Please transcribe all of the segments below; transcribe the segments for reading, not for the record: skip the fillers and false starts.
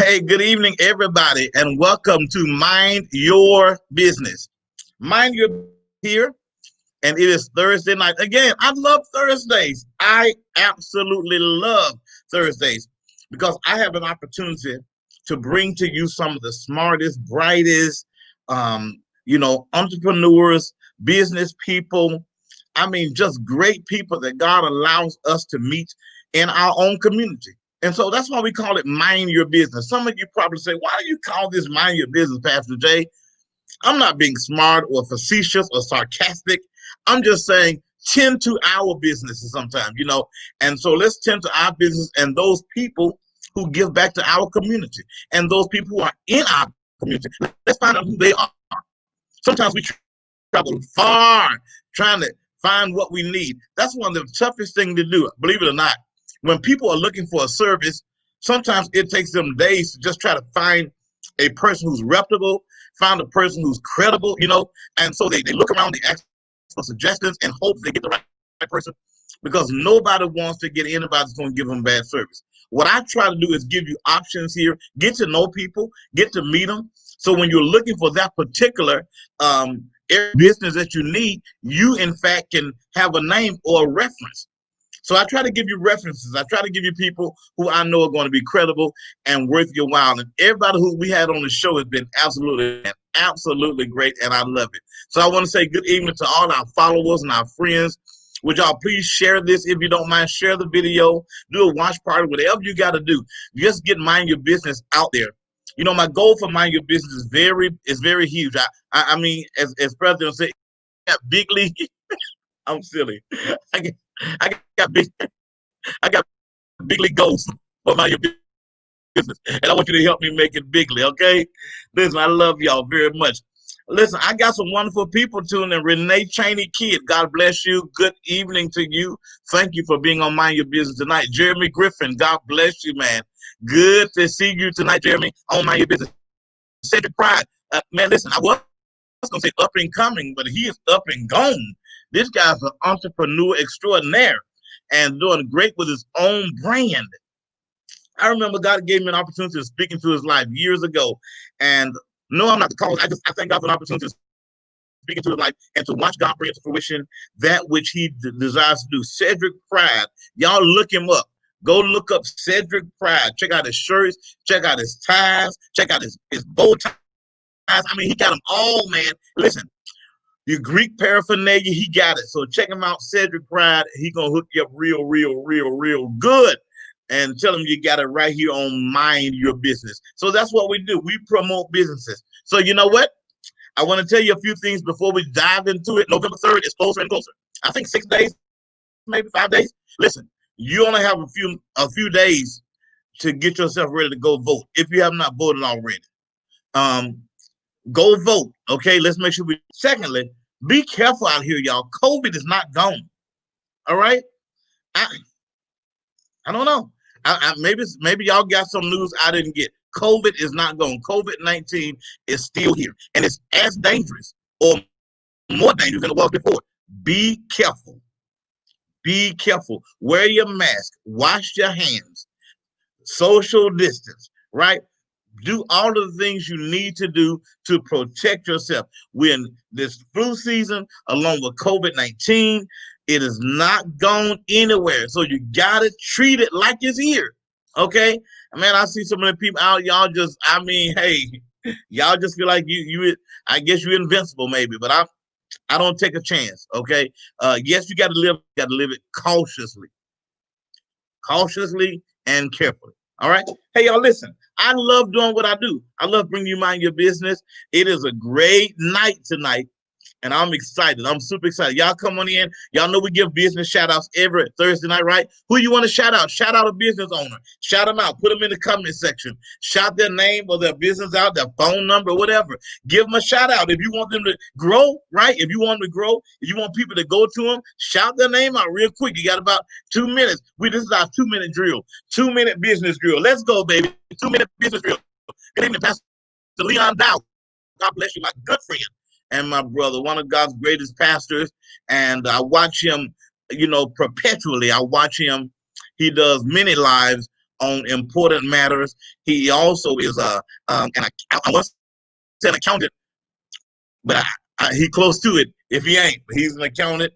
Hey, good evening, everybody, and welcome to Mind Your Business. Mind Your here, and it is Thursday night. Again, I love Thursdays. I absolutely love Thursdays because I have an opportunity to bring to you some of the smartest, brightest, entrepreneurs, business people. I mean, just great people that God allows us to meet in our own community. And so that's why we call it Mind Your Business. Some of you probably say, why do you call this Mind Your Business, Pastor Jay? I'm not being smart or facetious or sarcastic. I'm just saying, tend to our businesses sometimes. And so let's tend to our business and those people who give back to our community and those people who are in our community. Let's find out who they are. Sometimes we travel far trying to find what we need. That's one of the toughest things to do, believe it or not. When people are looking for a service, sometimes it takes them days to just try to find a person who's reputable, find a person who's credible. And so they look around, they ask for suggestions and hope they get the right person because nobody wants to get anybody that's going to give them bad service. What I try to do is give you options here, get to know people, get to meet them. So when you're looking for that particular business that you need, you in fact can have a name or a reference. So I try to give you references. I try to give you people who I know are going to be credible and worth your while. And everybody who we had on the show has been absolutely great, and I love it. So I want to say good evening to all our followers and our friends. Would y'all please share this if you don't mind? Share the video, do a watch party, whatever you got to do. Just get Mind Your Business out there. My goal for Mind Your Business is very huge. I mean, as President said, big league. I'm silly. I got big I got big league goals for Mind Your Business, and I want you to help me make it bigly. Okay, listen, I love y'all very much. Listen, I got some wonderful people tuning in. Renee Cheney Kidd, God bless you. Good evening to you. Thank you for being on Mind Your Business tonight. Jeremy Griffin, God bless you, man. Good to see you tonight, Jeremy, on Mind Your Business. Cedric Pride, man, listen, I was going to say up and coming, but he is up and gone. This guy's an entrepreneur extraordinaire and doing great with his own brand. I remember God gave me an opportunity to speak into his life years ago. And no, I'm not the cause. I thank God for an opportunity to speak into his life and to watch God bring to fruition that which he desires to do. Cedric Pride, y'all look him up. Go look up Cedric Pride. Check out his shirts, check out his ties, check out his bow ties. I mean, he got them all, man. Listen, your Greek paraphernalia, he got it. So check him out, Cedric Pride. He gonna hook you up real good. And tell him you got it right here on Mind Your Business. So that's what we do. We promote businesses. So you know what? I want to tell you a few things before we dive into it. November 3rd is closer and closer. I think 6 days, maybe 5 days. Listen, you only have a few days to get yourself ready to go vote if you have not voted already. Go vote, okay? Let's make sure we. Secondly, be careful out here, y'all. COVID is not gone. All right? I don't know. Maybe y'all got some news I didn't get. COVID is not gone. COVID-19 is still here, and it's as dangerous or more dangerous than it was before. Be careful. Be careful. Wear your mask. Wash your hands. Social distance, right? Do all of the things you need to do to protect yourself. We're in this flu season along with COVID-19. It is not gone anywhere. So you got to treat it like it's here. Okay? Man, I see some of the people out, y'all just, I mean, hey, y'all just feel like I guess you're invincible maybe, but I don't take a chance. Okay? Yes, you got to live it cautiously and carefully. All right. Hey, y'all, listen. I love doing what I do. I love bringing you Mind Your Business. It is a great night tonight, and I'm excited. I'm super excited. Y'all come on in. Y'all know we give business shout outs every Thursday night, right? Who you want to shout out? Shout out a business owner. Shout them out. Put them in the comment section. Shout their name or their business out, their phone number, whatever. Give them a shout out. If you want them to grow, right? If you want them to grow, if you want people to go to them, shout their name out real quick. You got about 2 minutes. This is our 2-minute drill. 2-minute business drill. Let's go, baby. 2-minute business drill. Good evening, Pastor Leon Dow. God bless you, my good friend and my brother, one of God's greatest pastors. And I watch him, perpetually. I watch him. He does many lives on important matters. He also is I want to say an accountant, but he close to it. If he ain't, he's an accountant.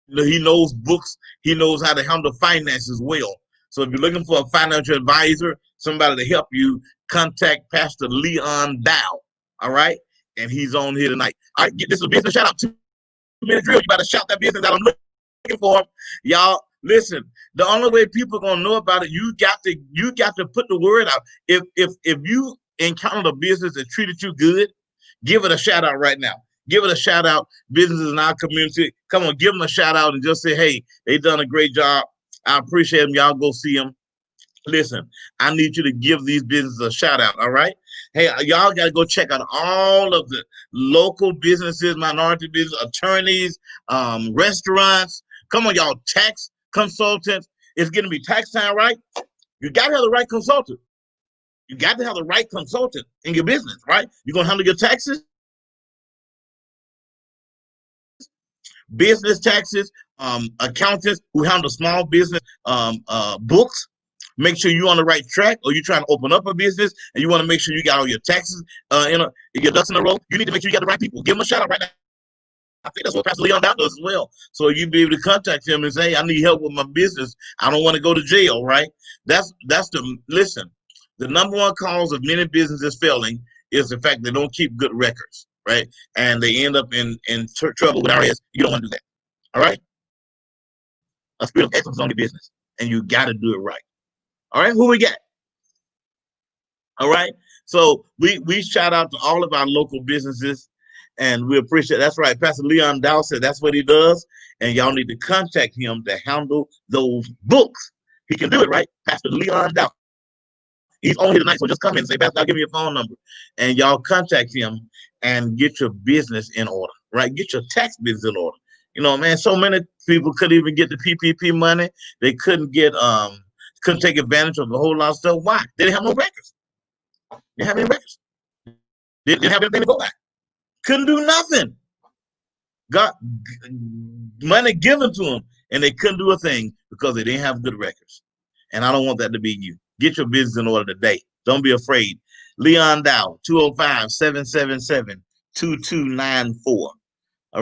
He knows books. He knows how to handle finances well. So if you're looking for a financial advisor, somebody to help you, contact Pastor Leon Dow. All right, and he's on here tonight. All right, get this a business shout out. 2-minute drill. You better shout that business that I'm looking for. Y'all, listen. The only way people are gonna know about it, you got to put the word out. If you encountered a business that treated you good, give it a shout out right now. Give it a shout out. Businesses in our community, come on, give them a shout out and just say, hey, they done a great job. I appreciate them. Y'all go see them. Listen, I need you to give these businesses a shout out. All right. Hey, y'all got to go check out all of the local businesses, minority business, attorneys, restaurants. Come on, y'all, tax consultants. It's going to be tax time, right? You got to have the right consultant. You got to have the right consultant in your business, right? You're going to handle your taxes, business taxes, accountants who handle small business books. Make sure you're on the right track, or you're trying to open up a business and you want to make sure you got all your taxes your ducks in a row. You need to make sure you got the right people. Give them a shout out right now. I think that's what Pastor Leon Dow does as well. So you'd be able to contact him and say, hey, I need help with my business. I don't want to go to jail, right? Listen, the number one cause of many businesses failing is the fact they don't keep good records, right? And they end up in trouble with IRS. You don't want to do that, all right? A spirit of excellence on your business, and you got to do it right. All right, who we got? All right, so we shout out to all of our local businesses, and we appreciate. That's right, Pastor Leon Dow said that's what he does, and y'all need to contact him to handle those books. He can do it, right? Pastor Leon Dow. He's on here tonight, so just come in and say, Pastor, I'll give you a phone number, and y'all contact him and get your business in order, right? Get your tax business in order. You know, man, so many people couldn't even get the PPP money. They couldn't take advantage of a whole lot of stuff. Why? They didn't have no records. They didn't have any records. They didn't have anything to go by. Couldn't do nothing. Got money given to them, and they couldn't do a thing because they didn't have good records. And I don't want that to be you. Get your business in order today. Don't be afraid. Leon Dow, 205-777-2294. All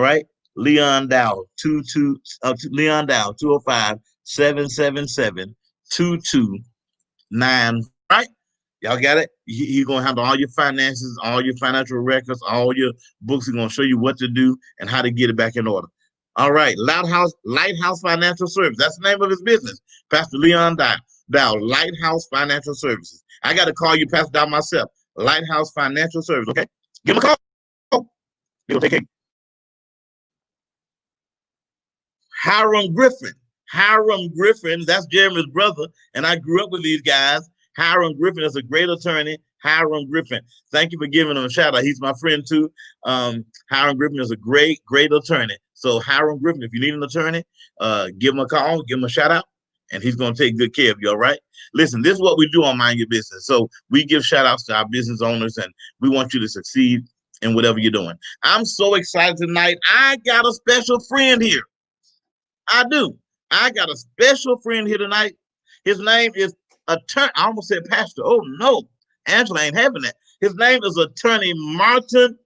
right? Leon Dow, 205-777-2294. Right? Y'all got it? He's going to handle all your finances, all your financial records, all your books. He's going to show you what to do and how to get it back in order. All right. Lighthouse Financial Service. That's the name of his business. Pastor Leon Dow, Lighthouse Financial Services. I got to call you Pastor Dow myself. Lighthouse Financial Service. Okay? Give him a call. He'll take it. Hiram Griffin. That's Jeremy's brother, and I grew up with these guys. Hiram Griffin is a great attorney. Hiram Griffin. Thank you for giving him a shout out. He's my friend too. Hiram Griffin is a great attorney. So Hiram Griffin, if you need an attorney, give him a call, give him a shout out, and he's going to take good care of you, all right? Listen, this is what we do on Mind Your Business. So we give shout outs to our business owners, and we want you to succeed in whatever you're doing. I'm so excited tonight. I got a special friend here. I do. I got a special friend here tonight. His name is attorney. I almost said pastor. Oh no, Angela ain't having that. His name is attorney Martin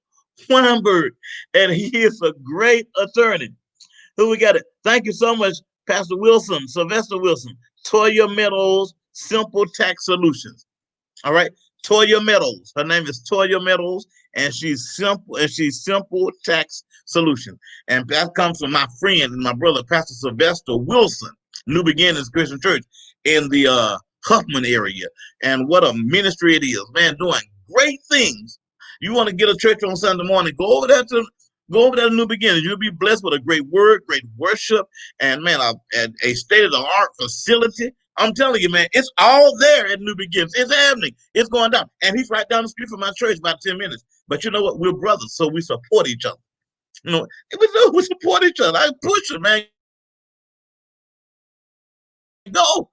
Weinberg, and he is a great attorney. Who we got it? Thank you so much, Pastor Wilson, Sylvester Wilson, Toya Meadows, Simple Tax Solutions. All right, Toya Meadows. Her name is Toya Meadows, and she's Simple Tax Solutions. And that comes from my friend and my brother, Pastor Sylvester Wilson, New Beginnings Christian Church in the Huffman area. And what a ministry it is, man, doing great things. You want to get a church on Sunday morning, go over there to New Beginnings. You'll be blessed with a great word, great worship, and man, a state-of-the-art facility. I'm telling you, man, it's all there at New Beginnings. It's happening. It's going down. And he's right down the street from my church, about 10 minutes. But you know what? We're brothers, so we support each other. You know, we support each other. I push it, man. Go.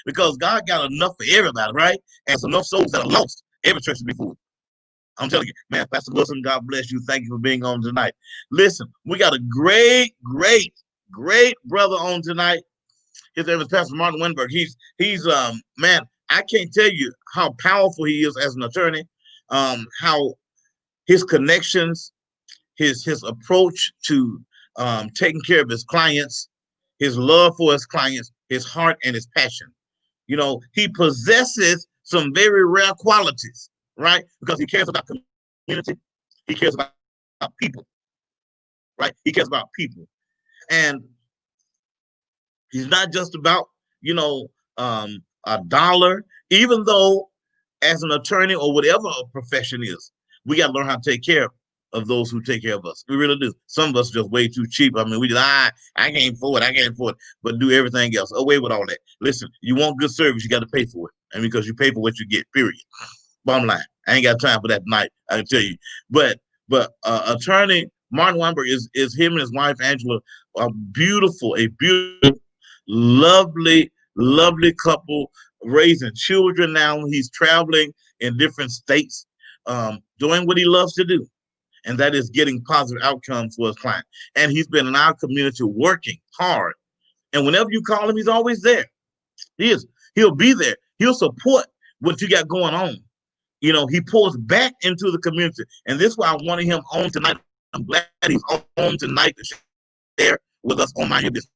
Because God got enough for everybody, right? And there's enough souls that are lost. Every church should be full. I'm telling you, man, Pastor Wilson, God bless you. Thank you for being on tonight. Listen, we got a great brother on tonight. His name is Pastor Martin Winberg. He's man, I can't tell you how powerful he is as an attorney. How his connections, his approach to taking care of his clients, his love for his clients, his heart and his passion. You know, he possesses some very rare qualities, right? Because he cares about community, he cares about people, right? He cares about people, and he's not just about you know a dollar. Even though, as an attorney or whatever a profession is, we got to learn how to take care of those who take care of us. We really do. Some of us just way too cheap. I mean, we just I can't afford it. I can't afford it, but do everything else. Away with all that. Listen, you want good service, you got to pay for it, and because you pay for what you get. Period. Bottom line. I ain't got time for that tonight. I can tell you. Attorney Martin Weinberg is him and his wife Angela a beautiful, lovely, lovely couple raising children now. He's traveling in different states, doing what he loves to do, and that is getting positive outcomes for his client. And he's been in our community working hard. And whenever you call him, he's always there. He is. He'll be there. He'll support what you got going on. You know, he pours back into the community. And this is why I wanted him on tonight. I'm glad he's on tonight to share with us on Mind Your Business.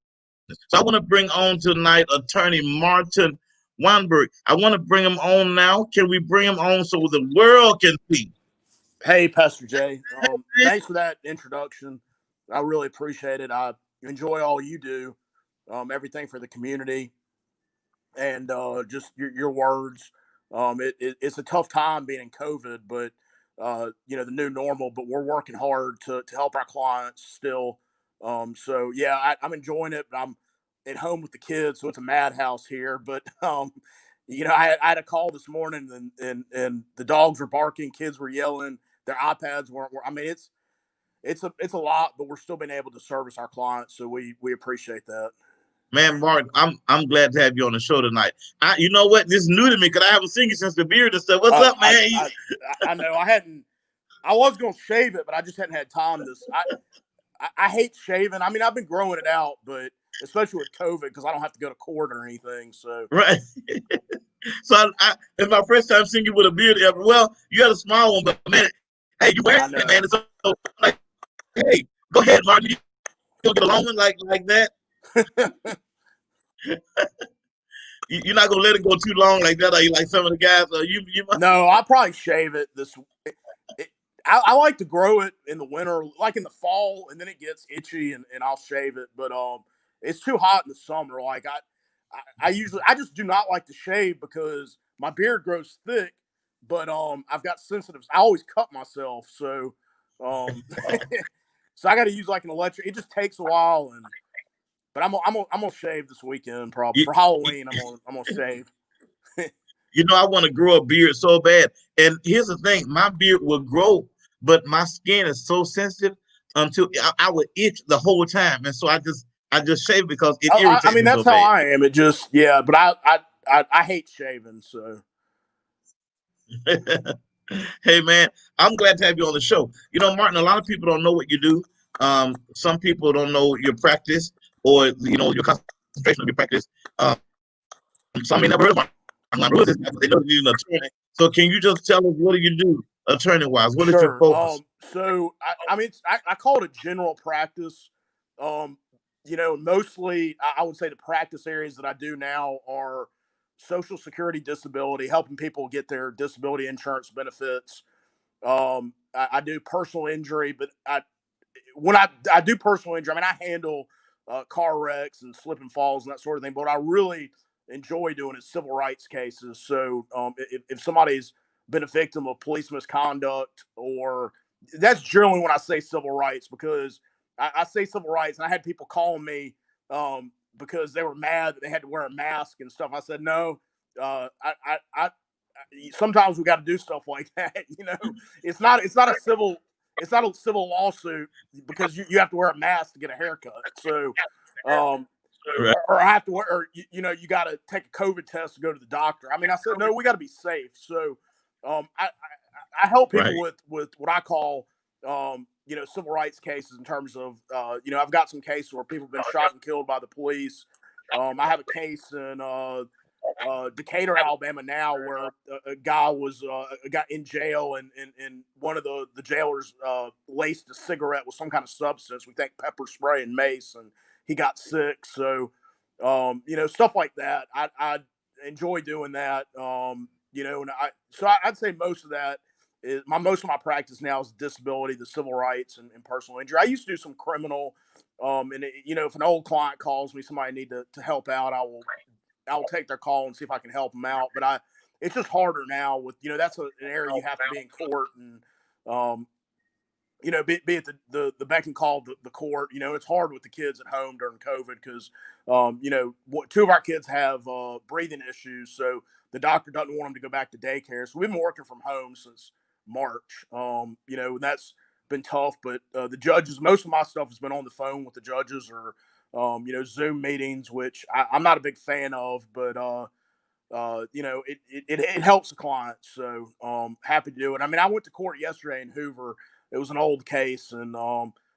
So I want to bring on tonight Attorney Martin Weinberg. I want to bring him on now. Can we bring him on so the world can see? Hey, Pastor Jay. Thanks for that introduction. I really appreciate it. I enjoy all you do, everything for the community, and just your words. It's a tough time being in COVID, but the new normal. But we're working hard to help our clients still. So yeah, I'm enjoying it. But I'm at home with the kids, so it's a madhouse here. But I had a call this morning, and the dogs were barking, kids were yelling, their iPads weren't. I mean, it's a lot, but we're still being able to service our clients, so we appreciate that. Man, Martin, I'm glad to have you on the show tonight. You know what? This is new to me because I haven't seen you since the beard and stuff. What's up, man? I know I was gonna shave it, but I just hadn't had time. I hate shaving. I mean, I've been growing it out, but especially with COVID, because I don't have to go to court or anything. So right. So it's my first time seeing you with a beard ever. Well, you got a small one, but man, hey, you wearing it, man. So like, hey, go ahead, Martin. You get a long one like that. You're not gonna let it go too long like that, are you? Like some of the guys, you No, I'll probably shave it this. I like to grow it in the winter, like in the fall, and then it gets itchy, and I'll shave it. But it's too hot in the summer. Like I just do not like to shave because my beard grows thick, but I've got sensitive. I always cut myself, so so I got to use like an electric. It just takes a while, but I'm gonna shave this weekend probably for Halloween. I'm gonna shave. You know, I want to grow a beard so bad. And here's the thing, my beard will grow, but my skin is so sensitive until I would itch the whole time. And so I just shave because it irritates me. I mean, that's so how bad. I am. It just but I hate shaving, so hey man, I'm glad to have you on the show. You know, Martin, a lot of people don't know what you do. Some people don't know your practice or your concentration of your practice. Some may never heard of Martin. They know you need an attorney. So can you just tell us what do you do attorney wise? What is your focus? So I mean, I call it a general practice. Mostly I would say the practice areas that I do now are Social Security, disability, helping people get their disability insurance benefits. I do personal injury, but when I do personal injury, I mean, I handle car wrecks and slip and falls and that sort of thing. But what I really enjoy doing is civil rights cases. So if somebody's been a victim of police misconduct, or that's generally when I say civil rights, because I say civil rights, and I had people calling me because they were mad that they had to wear a mask and stuff. I said, no, I sometimes we got to do stuff like that. It's not a civil lawsuit because you have to wear a mask to get a haircut. So, or I have to wear, or you got to take a COVID test to go to the doctor. I mean, I said, no, we got to be safe. So, I help people with what I call, civil rights cases in terms of, I've got some cases where people have been shot and killed by the police. I have a case in Decatur, Alabama now, where a guy got in jail, and one of the jailers laced a cigarette with some kind of substance. We think pepper spray and mace, and he got sick. So, stuff like that. I enjoy doing that. And I'd say most of that is most of my practice now is disability, the civil rights, and personal injury. I used to do some criminal. If an old client calls me, somebody I need to help out, I'll take their call and see if I can help them out. But it's just harder now with, that's an area you have to be in court and, be at the beck and call of the court. It's hard with the kids at home during COVID because, two of our kids have breathing issues. So the doctor doesn't want them to go back to daycare. So we've been working from home since March, and that's been tough. But the judges, most of my stuff has been on the phone with the judges or, Zoom meetings, which I'm not a big fan of, but it helps the clients. So happy to do it. I mean, I went to court yesterday in Hoover. It was an old case, and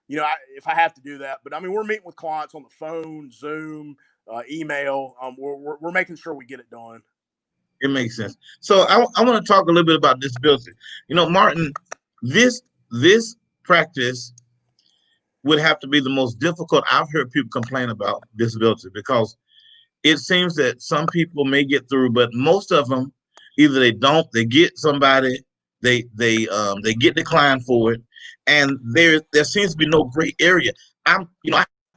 if I have to do that, but I mean, we're meeting with clients on the phone, Zoom, email. We're making sure we get it done. It makes sense. So I want to talk a little bit about disability. Martin, this practice would have to be the most difficult. I've heard people complain about disability because it seems that some people may get through, but most of them either they don't, they get somebody, they get declined for it, and there seems to be no gray area. I've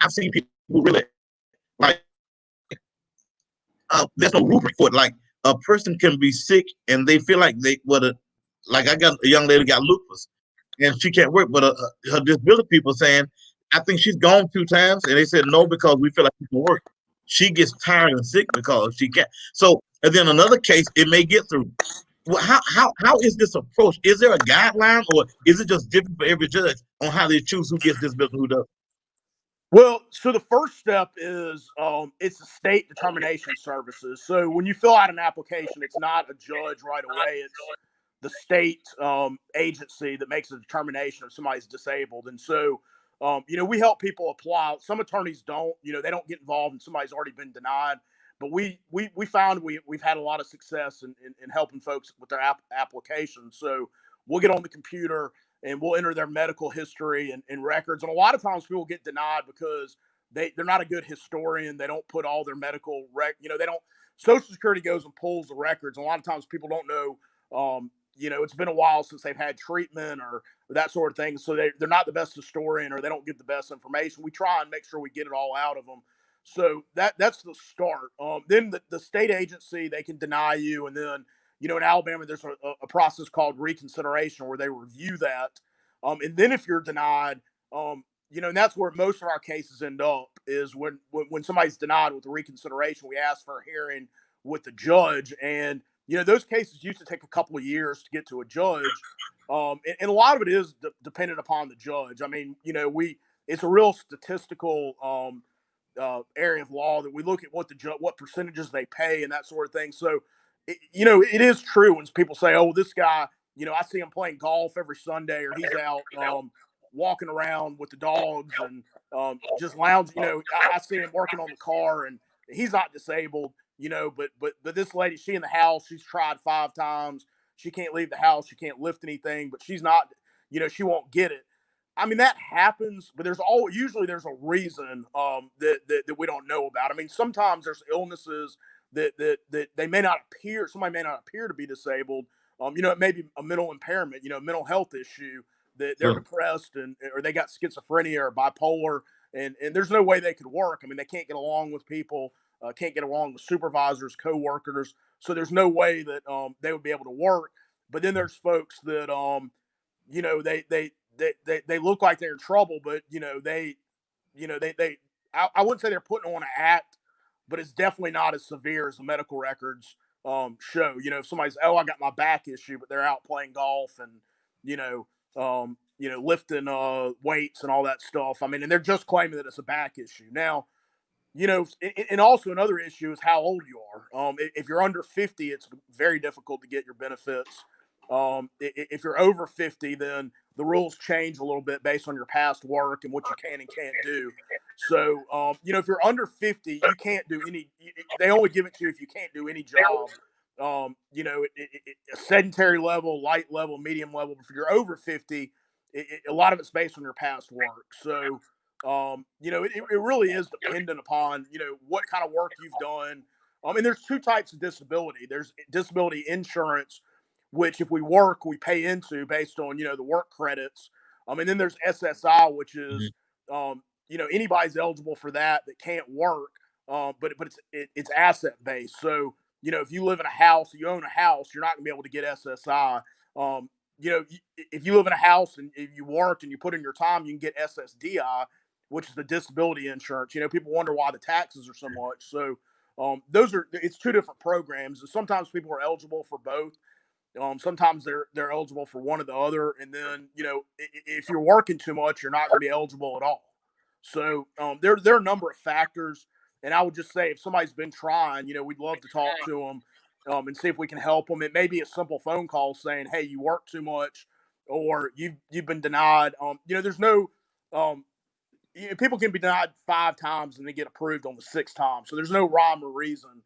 seen people who really like there's no rubric for it. Like a person can be sick and they feel like like I got a young lady got lupus and she can't work, but her disability people saying, I think she's gone 2 times, and they said no because we feel like she can work. She gets tired and sick because she can't. So, and then another case, it may get through. Well, how is this approach? Is there a guideline, or is it just different for every judge on how they choose who gets disability and who doesn't? Well, so the first step is it's the state determination services. So when you fill out an application, it's not a judge right away. It's the state agency that makes a determination if somebody's disabled. And so, we help people apply. Some attorneys don't. They don't get involved, and somebody's already been denied. But we found we've had a lot of success in helping folks with their applications. So we'll get on the computer and we'll enter their medical history and records. And a lot of times people get denied because they're not a good historian. They don't put all their medical they don't. Social Security goes and pulls the records. And a lot of times people don't know. It's been a while since they've had treatment or that sort of thing. So they're not the best historian or they don't get the best information. We try and make sure we get it all out of them. So that's the start. Then the state agency, they can deny you. And then, in Alabama, there's a process called reconsideration where they review that. And then if you're denied, and that's where most of our cases end up is when somebody's denied with the reconsideration, we ask for a hearing with the judge. And, those cases used to take a couple of years to get to a judge. And a lot of it is dependent upon the judge. I mean, it's a real statistical area of law that we look at what percentages they pay and that sort of thing. So, it is true when people say, "Oh, this guy, I see him playing golf every Sunday, or he's out walking around with the dogs and just lounging." I see him working on the car, and he's not disabled. But this lady, she in the house, she's tried 5 times. She can't leave the house. She can't lift anything, but she's not. She won't get it. I mean, that happens, but usually there's a reason that we don't know about. I mean, sometimes there's illnesses that they may not appear. Somebody may not appear to be disabled. It may be a mental impairment. Mental health issue that they're depressed or they got schizophrenia or bipolar, and there's no way they could work. I mean, they can't get along with people, can't get along with supervisors, coworkers. So there's no way that they would be able to work. But then there's folks that they look like they're in trouble, but I wouldn't say they're putting on an act, but it's definitely not as severe as the medical records show. If somebody's, oh, I got my back issue, but they're out playing golf and lifting weights and all that stuff. I mean, and they're just claiming that it's a back issue. Now, and also another issue is how old you are. If you're under 50, it's very difficult to get your benefits. If you're over 50, then the rules change a little bit based on your past work and what you can and can't do. So, if you're under 50, you can't do any. They only give it to you if you can't do any job. A sedentary level, light level, medium level. If you're over 50, a lot of it's based on your past work. So, it really is dependent upon what kind of work you've done. And there's two types of disability. There's disability insurance, which if we work, we pay into based on the work credits. And then there's SSI, which is anybody's eligible for that can't work, but it's asset based. So if you live in a house, you own a house, you're not gonna be able to get SSI. If you live in a house and if you worked and you put in your time, you can get SSDI, which is the disability insurance. People wonder why the taxes are so much. So it's two different programs, and sometimes people are eligible for both. Sometimes they're eligible for one or the other, and then if you're working too much, you're not going to be eligible at all. So there are a number of factors, and I would just say if somebody's been trying, we'd love to talk to them and see if we can help them. It may be a simple phone call saying, "Hey, you work too much," or you've been denied. There's no people can be denied 5 times and they get approved on the 6th time, so there's no rhyme or reason.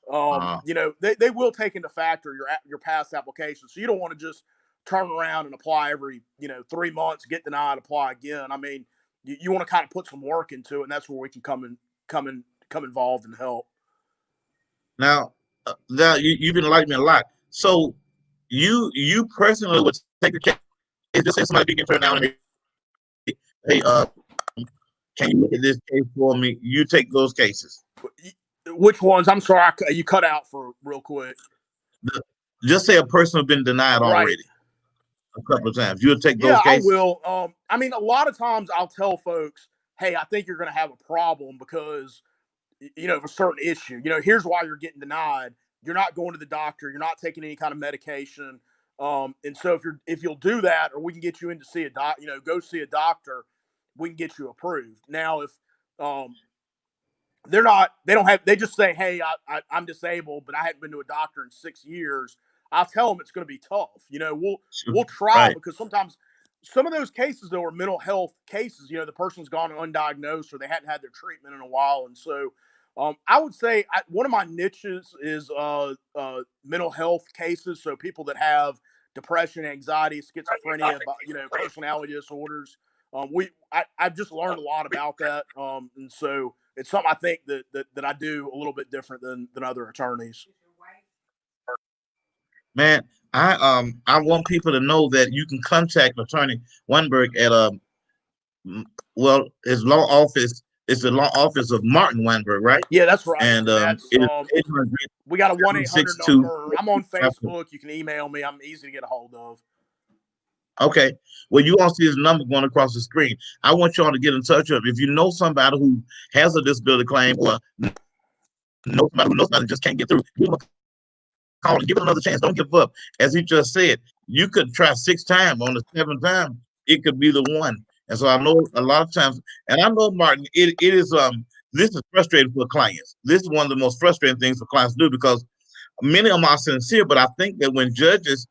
Uh, They will take into factor your past application. So you don't want to just turn around and apply every 3 months, get denied, apply again. I mean, you want to kind of put some work into it, and that's where we can come involved and help. now you've been liking me a lot. So you personally would take the case. Just say somebody be turned down and hey, can you look at this case for me? You take those cases. Which ones? I'm sorry, you cut out for real quick. Just say a person has been denied Right. already a couple of times. You'll take Yeah, those I cases. will. A lot of times I'll tell folks, "Hey, I think you're going to have a problem because of a certain issue. Here's why you're getting denied. You're not going to the doctor. You're not taking any kind of medication. And so if you'll do that, or we can get you in to see go see a doctor, we can get you approved." Now, if they just say, "Hey, I'm disabled, but I haven't been to a doctor in 6 years." I'll tell them it's going to be tough. We'll try, Right. because sometimes some of those cases though are mental health cases. The person's gone undiagnosed or they hadn't had their treatment in a while, and so I would say one of my niches is mental health cases. So people that have depression, anxiety, schizophrenia, personality disorders. I've just learned a lot about that, and so it's something I think that I do a little bit different than other attorneys. Man, I want people to know that you can contact Attorney Weinberg at his law office is the law office of Martin Weinberg, right? Yeah, that's right. And That's it is 800 we got a 1-800 762. number. I'm on Facebook. You can email me. I'm easy to get a hold of. Okay. Well, you all see his number going across the screen. I want y'all to get in touch with him. If you know somebody who has a disability claim or know somebody who knows somebody who just can't get through, give him a call and give it another chance. Don't give up. As he just said, you could try 6 times. On the 7th time, it could be the one. And so I know a lot of times, and I know, Martin, it is this is frustrating for clients. This is one of the most frustrating things for clients to do, because many of them are sincere, but I think that when judges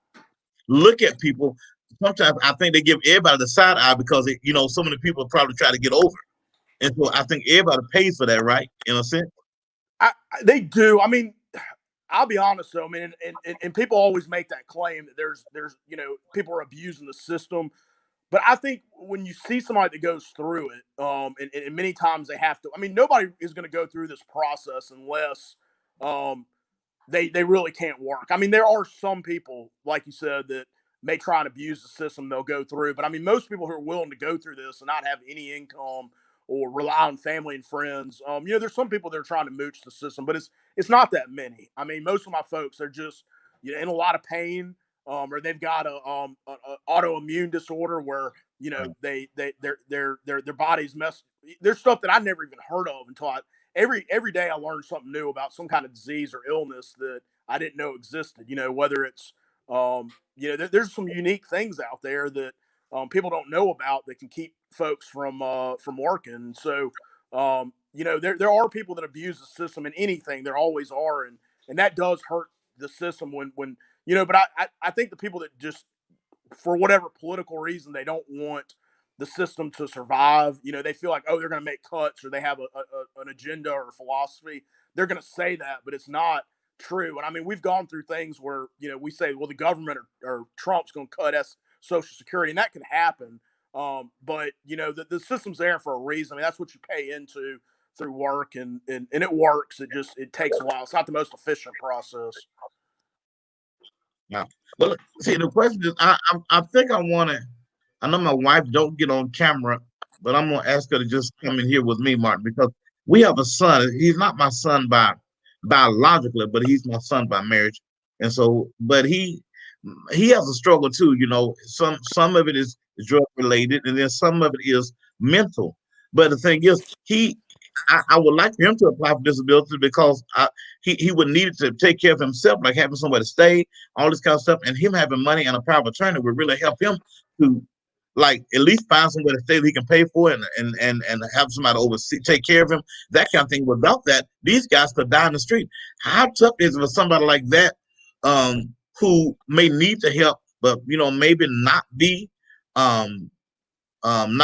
look at people, sometimes I think they give everybody the side eye because so many people probably try to get over. And so I think everybody pays for that, right? In a sense. They do. I mean, I'll be honest though. I mean, and people always make that claim that there's people are abusing the system. But I think when you see somebody that goes through it, and many times they have to. I mean, nobody is going to go through this process unless they really can't work. I mean, there are some people, like you said, that may try and abuse the system. They'll go through, but I mean, most people who are willing to go through this and not have any income or rely on family and friends. There's some people that are trying to mooch the system, but it's not that many. I mean, most of my folks are just in a lot of pain, or they've got a autoimmune disorder where their body's messed. There's stuff that I never even heard of until every day I learn something new about some kind of disease or illness that I didn't know existed. Whether it's there's some unique things out there that people don't know about that can keep folks from working. So there are people that abuse the system in anything. There always are, and that does hurt the system when. But I think the people that just for whatever political reason they don't want the system to survive. You know, they feel like, oh, they're going to make cuts, or they have an agenda or a philosophy. They're going to say that, but it's not true. And I mean, we've gone through things where, you know, we say, well, the government or Trump's going to cut us Social Security, and that can happen. But you know, the system's there for a reason. I mean, that's what you pay into through work, and it works. It takes a while. It's not the most efficient process. Yeah. Well, see, the question is, I think I want to. I know my wife don't get on camera, but I'm gonna ask her to just come in here with me, Martin, because we have a son. He's not my son by biologically, but he's my son by marriage. And so, but he has a struggle too. You know, some of it is drug related, and then some of it is mental. But the thing is, I would like for him to apply for disability because he would need to take care of himself, like having somewhere to stay, all this kind of stuff, and him having money and a power of attorney would really help him to like at least find somewhere to stay that he can pay for and have somebody oversee take care of him, that kind of thing. Without that, these guys could die in the street. How tough is it for somebody like that, who may need the help, but you know, maybe not be not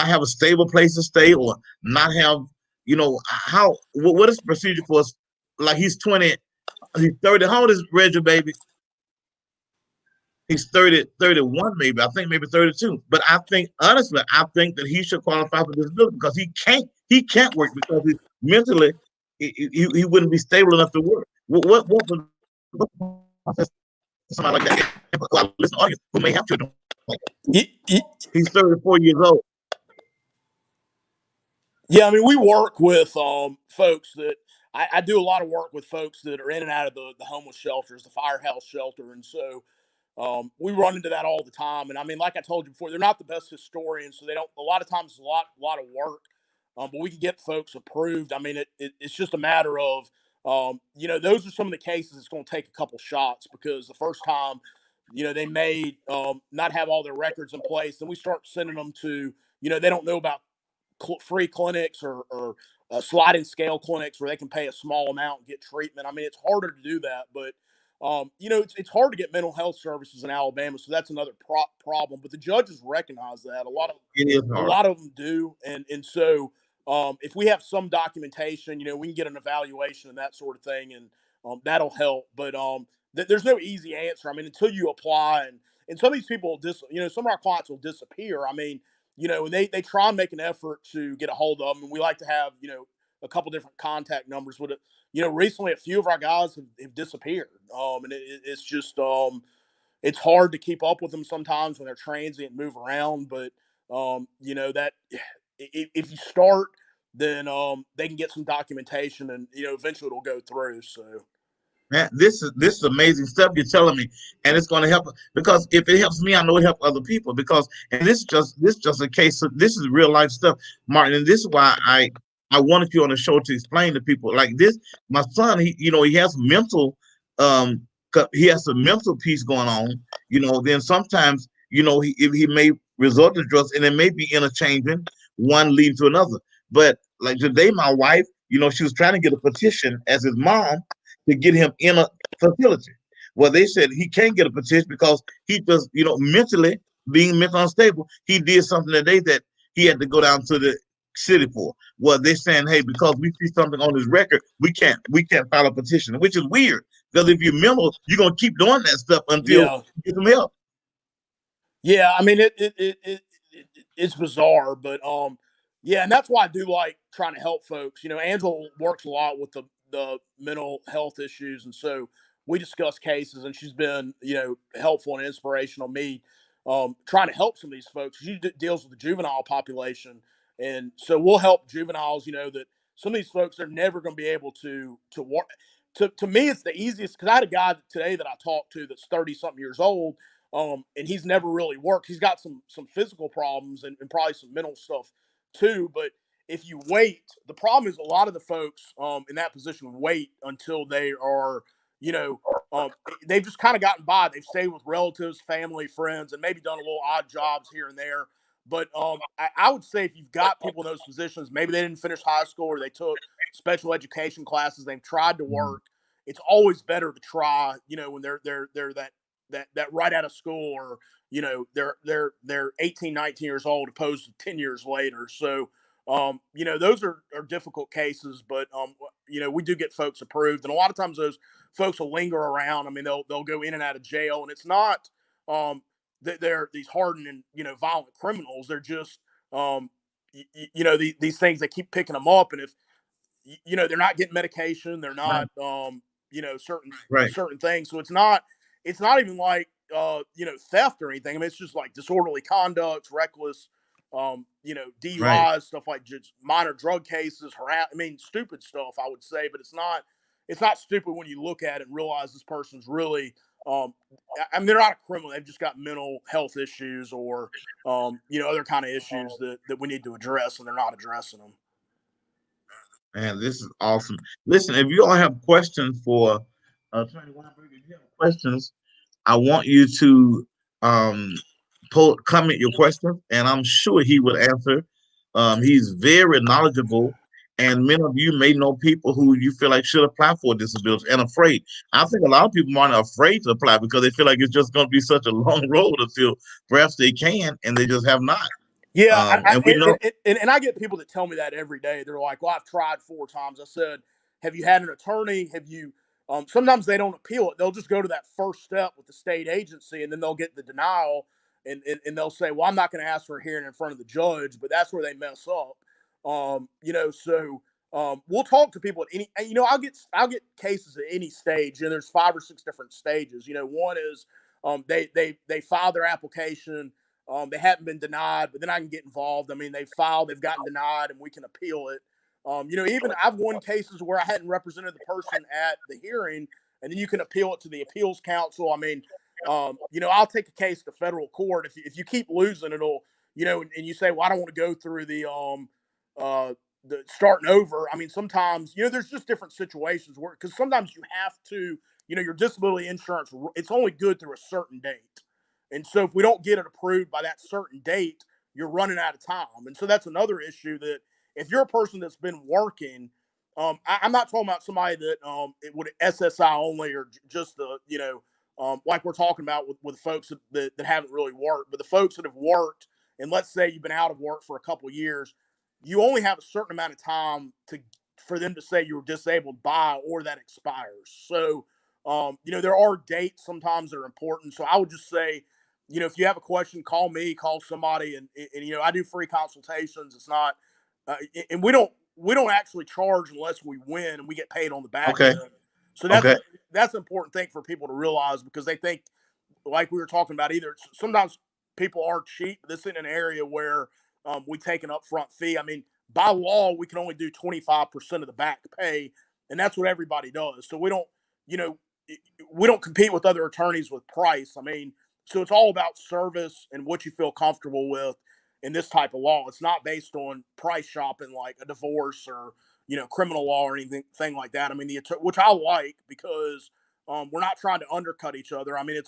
have a stable place to stay or not have, you know, what is the procedure for us? Like he's 20, he's 30. How old is Reggie, baby? He's 30, 31, maybe. I think maybe 32. But I think honestly, I think that he should qualify for disability because he can't work because he's mentally he wouldn't be stable enough to work. What somebody like that? Listen, audience who may have children. He's 34 years old. Yeah, I mean, we work with folks that I do a lot of work with folks that are in and out of the homeless shelters, the firehouse shelter, and so we run into that all the time. And I mean, like I told you before, they're not the best historians, so they don't. A lot of times, it's a lot of work, but we can get folks approved. I mean, it's just a matter of you know, those are some of the cases. It's going to take a couple shots because the first time, you know, they may not have all their records in place, and we start sending them to, you know, they don't know about free clinics or sliding scale clinics where they can pay a small amount and get treatment. I mean, it's harder to do that, but you know, it's hard to get mental health services in Alabama, so that's another problem. But the judges recognize that It is a hard. lot of them do, and so if we have some documentation, you know, we can get an evaluation and that sort of thing, and that'll help. But there's no easy answer. I mean, until you apply, and some of these people you know, some of our clients will disappear. I mean, you know, and they try and make an effort to get a hold of them, and we like to have, you know, a couple different contact numbers with it. You know, recently a few of our guys have disappeared, and it's just it's hard to keep up with them sometimes when they're transient and move around. But you know, that if you start, then they can get some documentation, and you know, eventually it'll go through. So Man, this is amazing stuff you're telling me, and it's going to help because if it helps me, I know it helps other people. Because and this just a case of this is real life stuff, Martin. And this is why I wanted you on the show to explain to people like this. My son, he has mental he has a mental piece going on. You know, then sometimes he may resort to drugs, and it may be interchanging, one leading to another. But like today, my wife, she was trying to get a petition as his mom to get him in a facility. Well, they said he can't get a petition because he just, mentally being mentally unstable, he did something today that he had to go down to the city for. Well, they're saying, hey, because we see something on his record, we can't file a petition, which is weird. Because if you're mental, you're gonna keep doing that stuff until yeah, you get some help. yeah. I mean, it's bizarre, but yeah, and that's why I do like trying to help folks. You know, Angela works a lot with the mental health issues, and so we discuss cases, and she's been, you know, helpful and inspirational. Me trying to help some of these folks. She deals with the juvenile population, and so we'll help juveniles. You know, that some of these folks are never going to be able to work. To me, it's the easiest because I had a guy today that I talked to that's 30 something years old, and he's never really worked. He's got some physical problems and probably some mental stuff too. But if you wait, the problem is a lot of the folks in that position wait until they are, you know, they've just kind of gotten by. They've stayed with relatives, family, friends, and maybe done a little odd jobs here and there. But I would say if you've got people in those positions, maybe they didn't finish high school or they took special education classes, they've tried to work. It's always better to try, you know, when they're that that right out of school, or they're 18, 19 years old opposed to 10 years later. So those are difficult cases, but we do get folks approved, and a lot of times those folks will linger around. I mean, they'll go in and out of jail, and it's not that they're these hardened and violent criminals. They're just these things, they keep picking them up, and if they're not getting medication, they're Right. not certain Right. certain things. So it's not even like theft or anything. I mean, it's just like disorderly conduct, reckless Right. DUIs, stuff like just minor drug cases, I mean, stupid stuff, I would say, but it's not stupid when you look at it and realize this person's really I mean, they're not a criminal. They've just got mental health issues, or other kind of issues that we need to address, and they're not addressing them. Man, this is awesome. Listen, if you all have questions for Attorney Weinberg, if you have questions, I want you to um, comment your question, and I'm sure he will answer. He's very knowledgeable, and many of you may know people who you feel like should apply for disability and afraid. I think a lot of people aren't afraid to apply because they feel like it's just going to be such a long road until perhaps they can, and they just have not. Yeah, And we know, and I get people that tell me that every day. They're like, "Well, I've tried 4 times." I said, "Have you had an attorney? Have you?" Sometimes they don't appeal it. They'll just go to that first step with the state agency, and then they'll get the denial, and they'll say, "Well, I'm not going to ask for a hearing in front of the judge." But that's where they mess up. So we'll talk to people at any. I'll get cases at any stage, and there's 5 or 6 different stages. One is they file their application. They haven't been denied, but then I can get involved. I mean, they've gotten denied, and we can appeal it. Even I've won cases where I hadn't represented the person at the hearing, and then you can appeal it to the appeals council. I mean, I'll take a case to federal court. If you keep losing, it'll, and you say, well, I don't want to go through the starting over. I mean, sometimes, there's just different situations where, because sometimes you have to, your disability insurance, it's only good through a certain date. And so if we don't get it approved by that certain date, you're running out of time. And so that's another issue, that if you're a person that's been working, I'm not talking about somebody that it would SSI only, or just like we're talking about with folks that haven't really worked, but the folks that have worked, and let's say you've been out of work for a couple of years, you only have a certain amount of time for them to say you were disabled by, or that expires. So there are dates sometimes that are important. So I would just say, if you have a question, call me, call somebody, and I do free consultations. It's not, and we don't actually charge unless we win, and we get paid on the back okay, end. So okay, that's an important thing for people to realize, because they think, like we were talking about, either sometimes people are cheap. This isn't an area where we take an upfront fee. I mean, by law, we can only do 25% of the back pay, and that's what everybody does. So you know, we don't compete with other attorneys with price. I mean, so it's all about service and what you feel comfortable with in this type of law. It's not based on price shopping like a divorce, or criminal law, or anything like that. I mean, which I like, because we're not trying to undercut each other. I mean,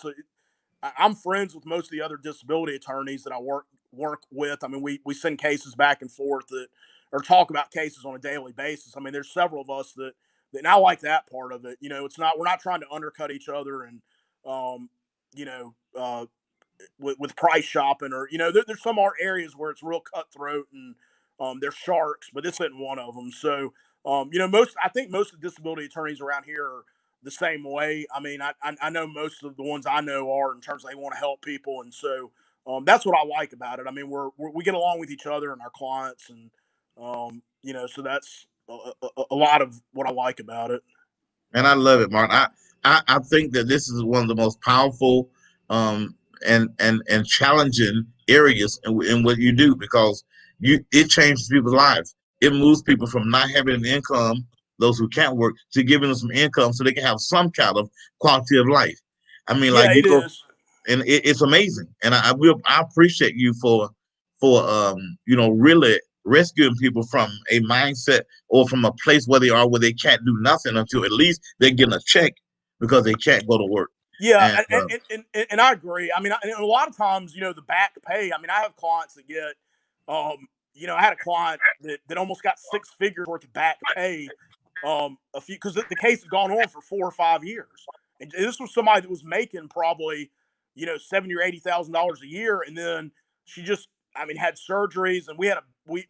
I'm friends with most of the other disability attorneys that I work with. I mean, we send cases back and forth, or talk about cases on a daily basis. I mean, there's several of us and I like that part of it. We're not trying to undercut each other, and um, you know, uh, with price shopping, or there's some art areas where it's real cutthroat, and there's sharks, but this isn't one of them. So I think most of the disability attorneys around here are the same way. I mean, I know most of the ones I know are, in terms of they want to help people, and so that's what I like about it. I mean, we get along with each other and our clients, and so that's a lot of what I like about it. and I love it, Mark. I think that this is one of the most powerful um, and challenging areas in what you do, because it changes people's lives. It moves people from not having an income, those who can't work, to giving them some income so they can have some kind of quality of life. I mean, like Yeah, you it go, is. and it's amazing. And I appreciate you for really rescuing people from a mindset, or from a place where they are, where they can't do nothing until at least they're getting a check because they can't go to work. Yeah, And and I agree. I mean, and a lot of times, the back pay. I mean, I have clients that get, I had a client that almost got 6 figures worth of back pay, a few, because the case had gone on for 4 or 5 years, and this was somebody that was making probably $70,000 or $80,000 a year, and then she just, I mean, had surgeries, and we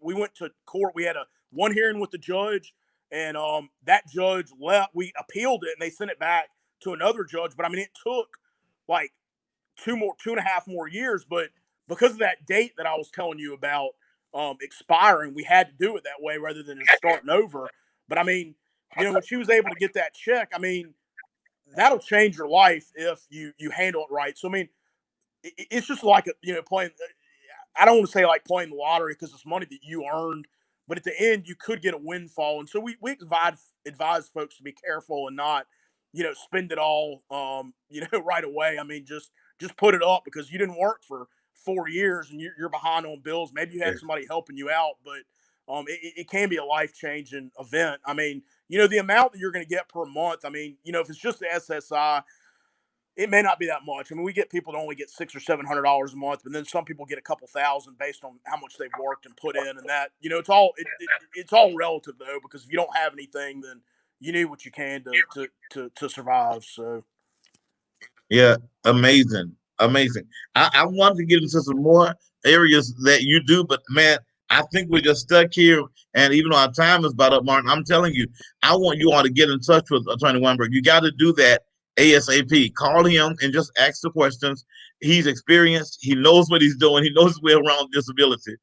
went to court. We had one hearing with the judge, and that judge left. We appealed it, and they sent it back to another judge. But I mean, it took like 2.5 more years. But because of that date that I was telling you about expiring, we had to do it that way rather than just starting over. But I mean, when she was able to get that check, I mean, that'll change your life if you handle it right. So I mean, it's just like playing. I don't want to say like playing the lottery because it's money that you earned, but at the end you could get a windfall. And so we advise folks to be careful and not spend it all right away. I mean, just put it up because you didn't work for 4 years and you're behind on bills. Maybe you had somebody helping you out, but it can be a life-changing event. I mean, the amount that you're going to get per month. I mean, if it's just the SSI, it may not be that much. I mean, we get people to only get $600 or $700 a month, but then some people get a couple thousand based on how much they've worked and put in, and that it's all relative though, because if you don't have anything, then you need what you can to survive. So Yeah, amazing, amazing. I wanted to get into some more areas that you do, but man, I think we're just stuck here. And even though our time is about up, Martin, I'm telling you, I want you all to get in touch with Attorney Weinberg. You got to do that ASAP. Call him and just ask the questions. He's experienced. He knows what he's doing. He knows his way around disability.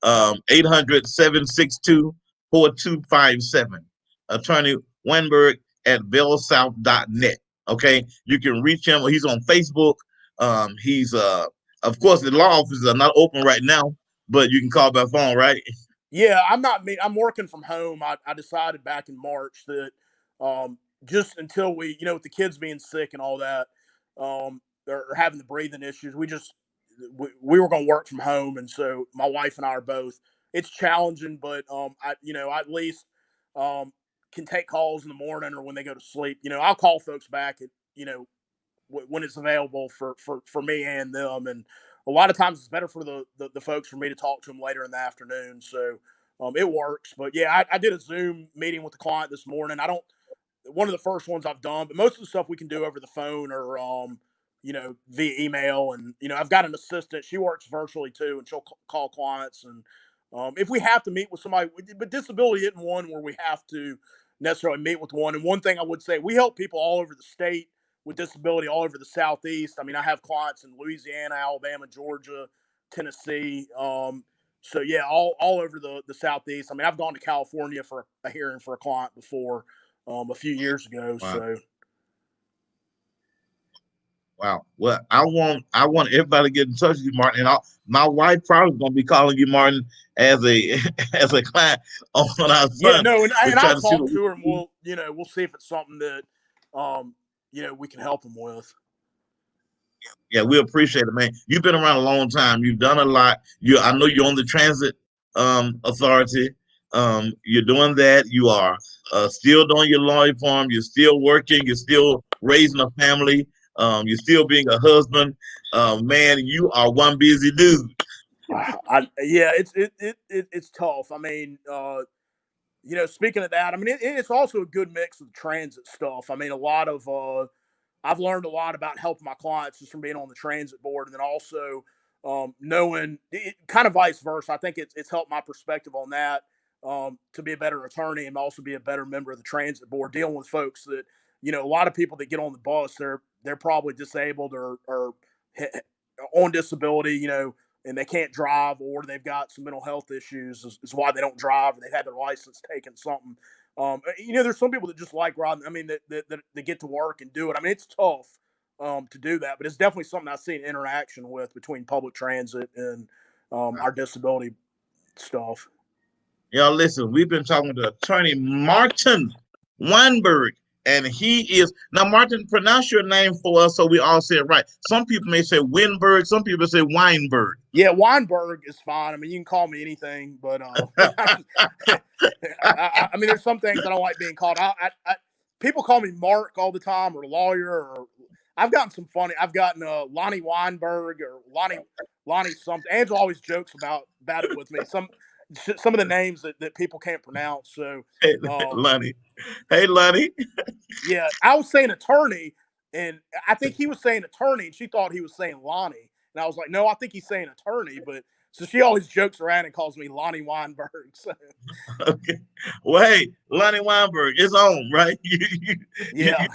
800-762-4257. Attorney Weinberg at bellsouth.net. Okay, you can reach him. He's on Facebook. He's of course the law offices are not open right now, but you can call by phone, right? yeah, I'm working from home. I decided back in March that just until with the kids being sick and all that, or having the breathing issues, we were going to work from home, and so my wife and I are both. It's challenging, but I at least can take calls in the morning or when they go to sleep. I'll call folks back at when it's available for me and them, and a lot of times it's better for the folks for me to talk to them later in the afternoon. So it works. But yeah, I did a Zoom meeting with the client this morning. I don't one of the first ones I've done, but most of the stuff we can do over the phone or via email. And I've got an assistant. She works virtually too, and she'll call clients. And if we have to meet with somebody, but disability isn't one where we have to necessarily meet with one. And one thing I would say, we help people all over the state with disability, all over the Southeast. I mean, I have clients in Louisiana, Alabama, Georgia, Tennessee. So yeah, all over the Southeast. I mean, I've gone to California for a hearing for a client before a few years ago. Wow. So Wow. Well, I want everybody to get in touch with you, Martin. And my wife probably gonna be calling you, Martin, as a as a client on our son. yeah, no, and I'll talk to her, and we'll see if it's something that we can help them with. Yeah, we appreciate it, man. You've been around a long time. You've done a lot. I know you're on the transit authority. You're doing that. You are still doing your law reform. You're still working. You're still raising a family. You're still being a husband. Man, you are one busy dude. Yeah, it's tough. I mean, speaking of that, I mean, it's also a good mix of the transit stuff. I mean, a lot of I've learned a lot about helping my clients just from being on the transit board, and then also knowing kind of vice versa. I think it's helped my perspective on that to be a better attorney and also be a better member of the transit board, dealing with folks that a lot of people that get on the bus, they're probably disabled or on disability, and they can't drive, or they've got some mental health issues is why they don't drive, or they've had their license taken, something. There's some people that just like riding. I mean, that get to work and do it. I mean, it's tough to do that, but it's definitely something I see an interaction with between public transit and our disability stuff. Y'all listen, we've been talking to Attorney Martin Weinberg, and he is now Martin. Pronounce your name for us so we all say it right. Some people may say Weinberg, some people say Weinberg. Yeah, Weinberg is fine. I mean, you can call me anything, but I mean, there's some things I don't like being called. People call me Mark all the time, or lawyer, or I've gotten some funny. I've gotten Lonnie Weinberg or Lonnie something. Angela always jokes about it with me. Some of the names that people can't pronounce. So Lonnie. Hey, Lonnie. Yeah, I was saying attorney. And I think he was saying attorney, and she thought he was saying Lonnie. And I was like, no, I think he's saying attorney. But so she always jokes around and calls me Lonnie Weinberg. So, Okay. Well, hey, Lonnie Weinberg, it's on, right? yeah.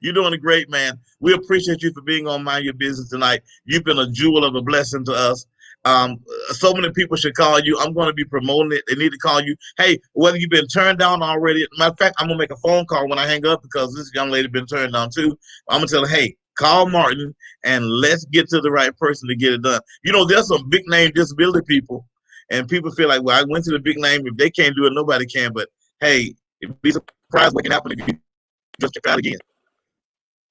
You're doing a great, man. We appreciate you for being on Mind Your Business tonight. You've been a jewel of a blessing to us. So many people should call you. I'm going to be promoting it. They need to call you. Hey, whether you've been turned down already, matter of fact, I'm going to make a phone call when I hang up because this young lady been turned down too. I'm going to tell her, hey, call Martin and let's get to the right person to get it done. You know, there's some big name disability people, and people feel like, well, I went to the big name. If they can't do it, nobody can. But hey, be surprised what can happen if you just try it again.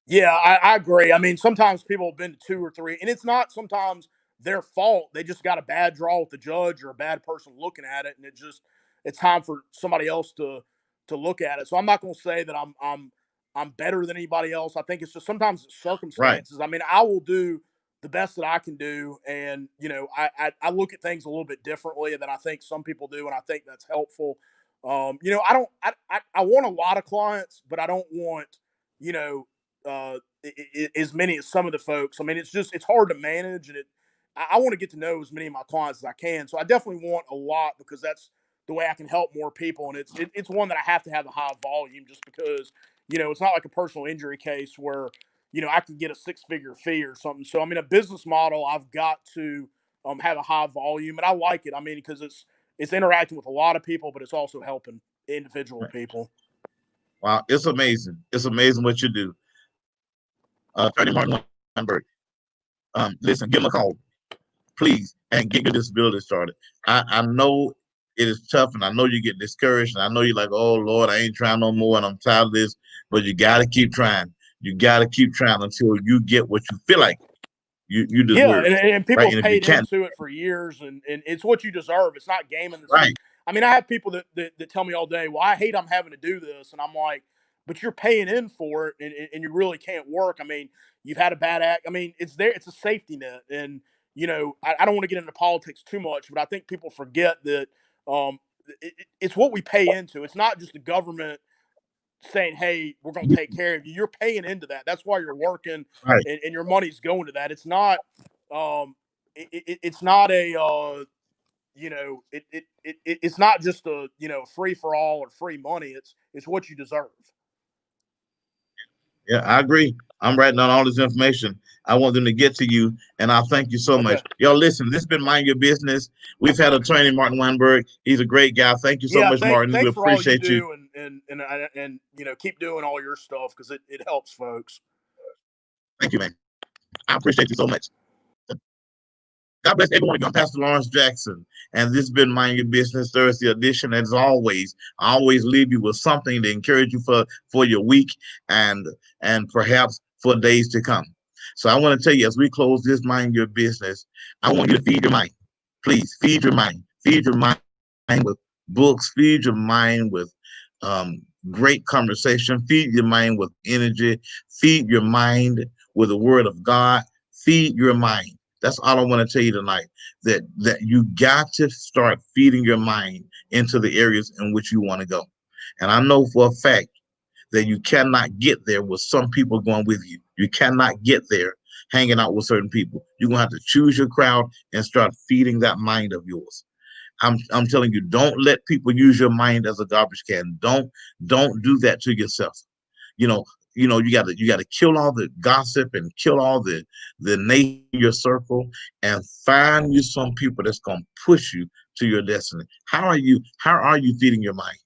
Yeah, I agree. I mean, sometimes people have been to 2 or 3, and it's not sometimes their fault. They just got a bad draw with the judge or a bad person looking at it, and it's time for somebody else to look at it. So I'm not going to say that I'm better than anybody else. I think it's just sometimes it's Right. circumstances. I mean, I will do the best that I can do, and I look at things a little bit differently than I think some people do, and I think that's helpful. I don't I want a lot of clients, but I don't want you know as many as some of the folks. I mean, it's hard to manage, and I want to get to know as many of my clients as I can. So I definitely want a lot because that's the way I can help more people, and it's one that I have to have a high volume just because it's not like a personal injury case where I can get a 6-figure fee or something. So I mean, a business model I've got to have a high volume, and I like it. I mean, because it's interacting with a lot of people, but it's also helping individual Right. people. Wow, it's amazing. It's amazing what you do. Attorney Martin Weinberg, listen, give him a call, please, and get your disability started. I know it is tough, and I know you get discouraged, and I know you're like, oh, Lord, I ain't trying no more, and I'm tired of this, but you got to keep trying. You got to keep trying until you get what you feel like you Yeah, deserve, and people right? have And if you paid can't, into it for years, and it's what you deserve. It's not gaming the right, system. I mean, I have people that tell me all day, "Well, I hate I'm having to do this," and I'm like, "But you're paying in for it, and you really can't work." I mean, you've had a bad act. I mean, it's there. It's a safety net, and I don't want to get into politics too much, but I think people forget that um, it's what we pay into. It's not just the government saying, "Hey, we're going to take care of you." You're paying into that. That's why you're working, right. and your money's going to that. It's not, it's not a, it's not just a, free for all or free money. It's what you deserve. Yeah, I agree. I'm writing down all this information. I want them to get to you, and I thank you so much. Okay. Y'all, listen, this has been Mind Your Business. We've had a training, Martin Weinberg. He's a great guy. Thank you so Yeah. much, Martin. We Thanks for all you appreciate you. do, and keep doing all your stuff because it helps folks. Thank you, man. I appreciate you so much. God bless everyone. I'm Pastor Lawrence Jackson, and this has been Mind Your Business Thursday edition. As always, I always leave you with something to encourage you for your week and perhaps for days to come. So I want to tell you, as we close this Mind Your Business, I want you to feed your mind. Please feed your mind. Feed your mind with books. Feed your mind with great conversation. Feed your mind with energy. Feed your mind with the Word of God. Feed your mind. That's all I want to tell you tonight. That you got to start feeding your mind into the areas in which you want to go. And I know for a fact that you cannot get there with some people going with you. You cannot get there hanging out with certain people. You're gonna have to choose your crowd and start feeding that mind of yours. I'm telling you, don't let people use your mind as a garbage can. Don't do that to yourself. You know, you gotta kill all the gossip and kill all the name in your circle and find you some people that's gonna push you to your destiny. How are you feeding your mind?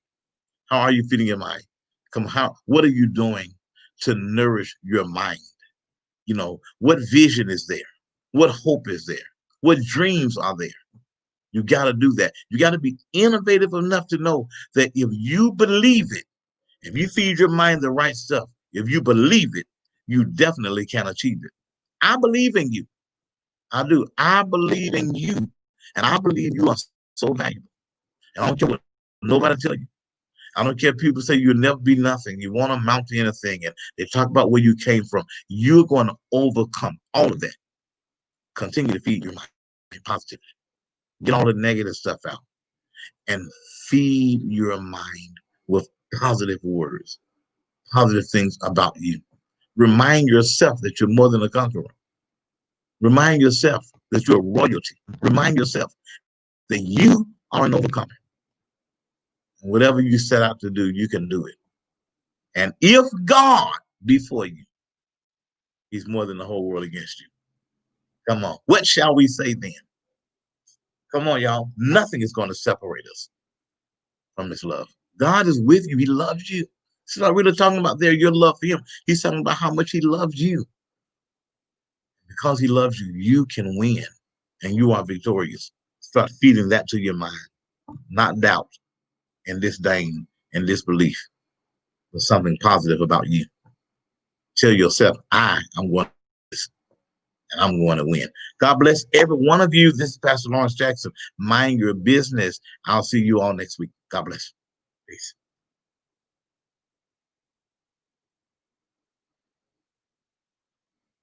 How are you feeding your mind? What are you doing to nourish your mind? What vision is there? What hope is there? What dreams are there? You got to do that. You got to be innovative enough to know that if you believe it, if you feed your mind the right stuff, if you believe it, you definitely can achieve it. I believe in you. I do. I believe in you. And I believe you are so valuable. And I don't care what nobody tell you. I don't care if people say you'll never be nothing. You won't amount to anything. And they talk about where you came from. You're going to overcome all of that. Continue to feed your mind positively. Get all the negative stuff out and feed your mind with positive words, positive things about you. Remind yourself that you're more than a conqueror. Remind yourself that you're royalty. Remind yourself that you are an overcomer. Whatever you set out to do, you can do it. And if God be for you, he's more than the whole world against you. Come on. What shall we say then? Come on, y'all. Nothing is going to separate us from his love. God is with you. He loves you. He's not really talking about there your love for him. He's talking about how much he loves you. Because he loves you, you can win and you are victorious. Start feeding that to your mind, not doubt and disdain and disbelief, but something positive about you. Tell yourself, I am going to this and I'm going to win. God bless every one of you. This is Pastor Lawrence Jackson. Mind your business. I'll see you all next week. God bless. Peace.